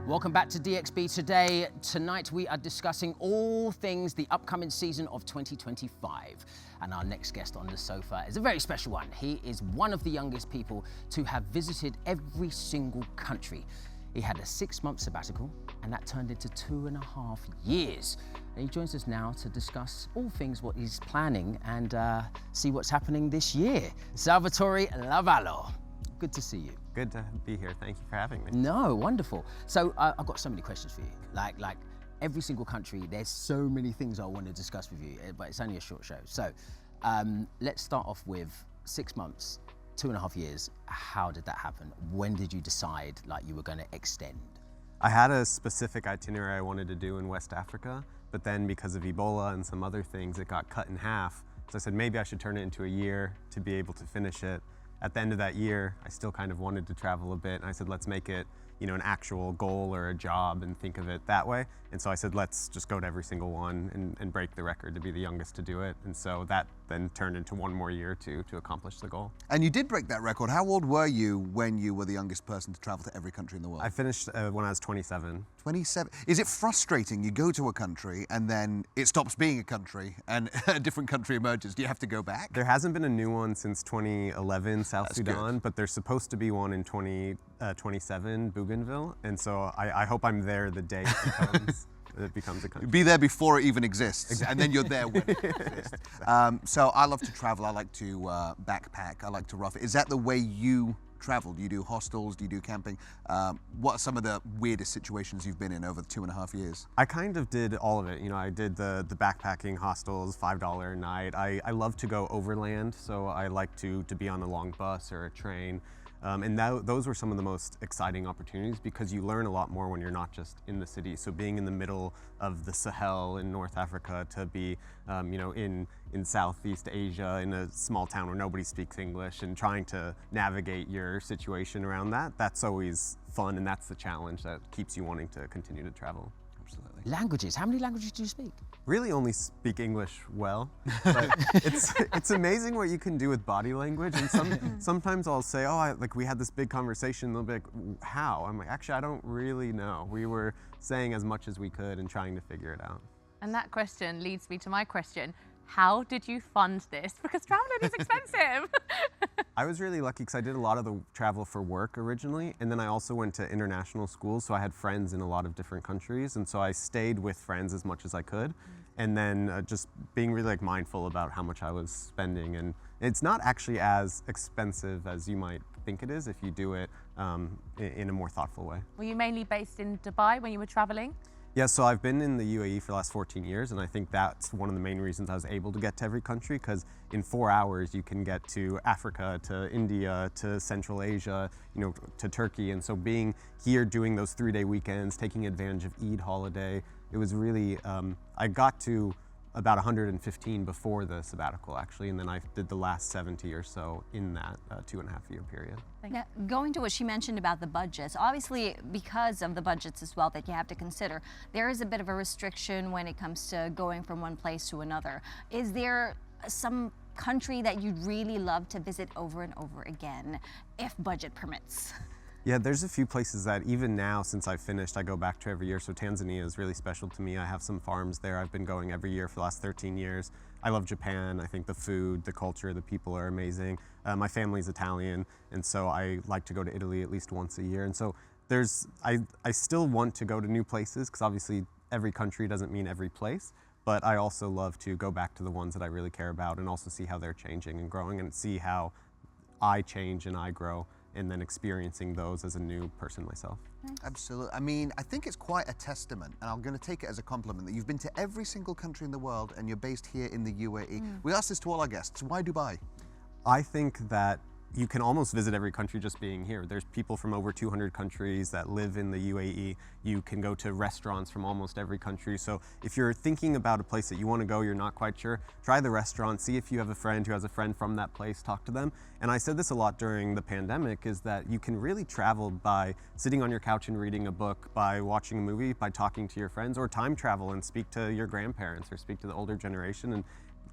Welcome back to DXB Today. Tonight we are discussing all things the upcoming season of 2025. And our next guest on the sofa is a very special one. He is one of the youngest people to have visited every single country. He had a 6-month sabbatical and that turned into 2.5 years. And he joins us now to discuss all things what he's planning and see what's happening this year. Salvatore Lavallo. Good to see you. Good to be here. Thank you for having me. No, wonderful. So I've got so many questions for you. Like every single country, there's so many things I want to discuss with you, but it's only a short show. So let's start off with 6 months, 2.5 years. How did that happen? When did you decide you were going to extend? I had a specific itinerary I wanted to do in West Africa, but then because of Ebola and some other things, it got cut in half. So I said maybe I should turn it into a year to be able to finish it. At the end of that year, I still kind of wanted to travel a bit, and I said, let's make it, an actual goal or a job and think of it that way. And so I said, let's just go to every single one and break the record to be the youngest to do it. And so that then turned into one more year to accomplish the goal. And you did break that record. How old were you when you were the youngest person to travel to every country in the world? I finished when I was 27. 27. Is it frustrating? You go to a country and then it stops being a country and a different country emerges. Do you have to go back? There hasn't been a new one since 2011, South That's Sudan, good. but there's supposed to be one in 2027, Bougainville. And so I hope I'm there the day it becomes a country. Be there before it even exists, and then you're there when it exists. So I love to travel. I like to backpack. I like to rough it. Is that the way you travel? Do you do hostels? Do you do camping? What are some of the weirdest situations you've been in over the 2.5 years? I kind of did all of it. I did the backpacking hostels, $5 a night. I love to go overland, so I like to be on a long bus or a train. And those were some of the most exciting opportunities because you learn a lot more when you're not just in the city. So being in the middle of the Sahel in North Africa to be, in Southeast Asia in a small town where nobody speaks English and trying to navigate your situation around that's always fun, and that's the challenge that keeps you wanting to continue to travel. Absolutely. Languages. How many languages do you speak? Really only speak English well, but it's amazing what you can do with body language. And sometimes I'll say, we had this big conversation, they'll be like, how? I'm like, actually, I don't really know. We were saying as much as we could and trying to figure it out. And that question leads me to my question. How did you fund this? Because traveling is expensive. I was really lucky because I did a lot of the travel for work originally, and then I also went to international schools, so I had friends in a lot of different countries, and so I stayed with friends as much as I could, and then just being really mindful about how much I was spending. And it's not actually as expensive as you might think it is if you do it in a more thoughtful way. Were you mainly based in Dubai when you were traveling? Yeah, so I've been in the UAE for the last 14 years, and I think that's one of the main reasons I was able to get to every country, because in 4 hours you can get to Africa, to India, to Central Asia, to Turkey. And so being here, doing those 3-day weekends, taking advantage of Eid holiday, it was really, I got to about 115 before the sabbatical, actually, and then I did the last 70 or so in that 2.5-year period. Now, going to what she mentioned about the budgets, obviously because of the budgets as well that you have to consider, there is a bit of a restriction when it comes to going from one place to another. Is there some country that you'd really love to visit over and over again, if budget permits? Yeah, there's a few places that even now, since I've finished, I go back to every year. So Tanzania is really special to me. I have some farms there. I've been going every year for the last 13 years. I love Japan. I think the food, the culture, the people are amazing. My family's Italian, and so I like to go to Italy at least once a year. And so I still want to go to new places, because obviously every country doesn't mean every place. But I also love to go back to the ones that I really care about and also see how they're changing and growing and see how I change and I grow, and then experiencing those as a new person myself. Absolutely. I mean, I think it's quite a testament, and I'm going to take it as a compliment, that you've been to every single country in the world and you're based here in the UAE. We ask this to all our guests. Why Dubai? I think that you can almost visit every country just being here. There's people from over 200 countries that live in the UAE. You can go to restaurants from almost every country. So if you're thinking about a place that you want to go, you're not quite sure, try the restaurant, see if you have a friend who has a friend from that place, talk to them. And I said this a lot during the pandemic, is that you can really travel by sitting on your couch and reading a book, by watching a movie, by talking to your friends, or time travel and speak to your grandparents or speak to the older generation and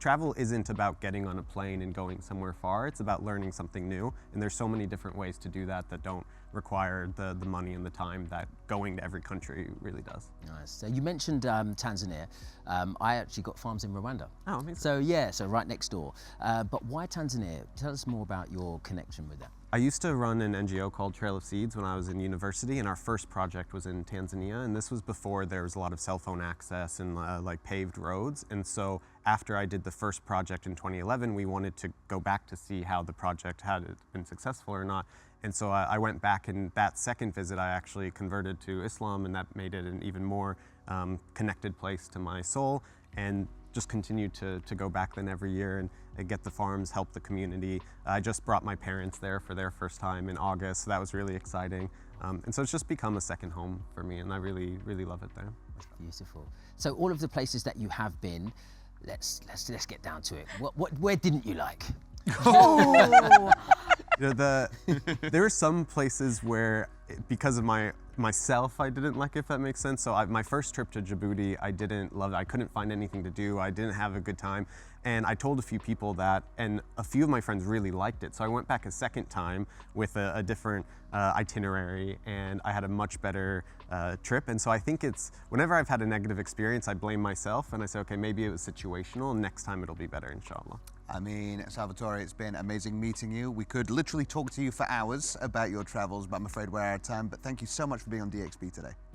travel isn't about getting on a plane and going somewhere far. It's about learning something new. And there's so many different ways to do that that don't require the money and the time that going to every country really does. Nice. So you mentioned Tanzania. I actually got farms in Rwanda. Oh, amazing. So yeah, so right next door. But why Tanzania? Tell us more about your connection with that. I used to run an NGO called Trail of Seeds when I was in university, and our first project was in Tanzania, and this was before there was a lot of cell phone access and like paved roads. And so after I did the first project in 2011, we wanted to go back to see how the project had been successful or not. And so I went back, and that second visit I actually converted to Islam, and that made it an even more connected place to my soul, and just continued to go back then every year and get the farms, help the community. I just brought my parents there for their first time in August, so that was really exciting. And so it's just become a second home for me, and I really, really love it there. That's beautiful. So all of the places that you have been, let's get down to it. Where didn't you like? Oh. There are some places where, because of myself, I didn't like, if that makes sense. So my first trip to Djibouti, I didn't love it. I couldn't find anything to do. I didn't have a good time. And I told a few people that, and a few of my friends really liked it. So I went back a second time with a different itinerary, and I had a much better trip. And so I think whenever I've had a negative experience, I blame myself and I say, okay, maybe it was situational, and next time it'll be better, inshallah. I mean, Salvatore, it's been amazing meeting you. We could literally talk to you for hours about your travels, but I'm afraid we're out of time. But thank you so much for being on DXB today.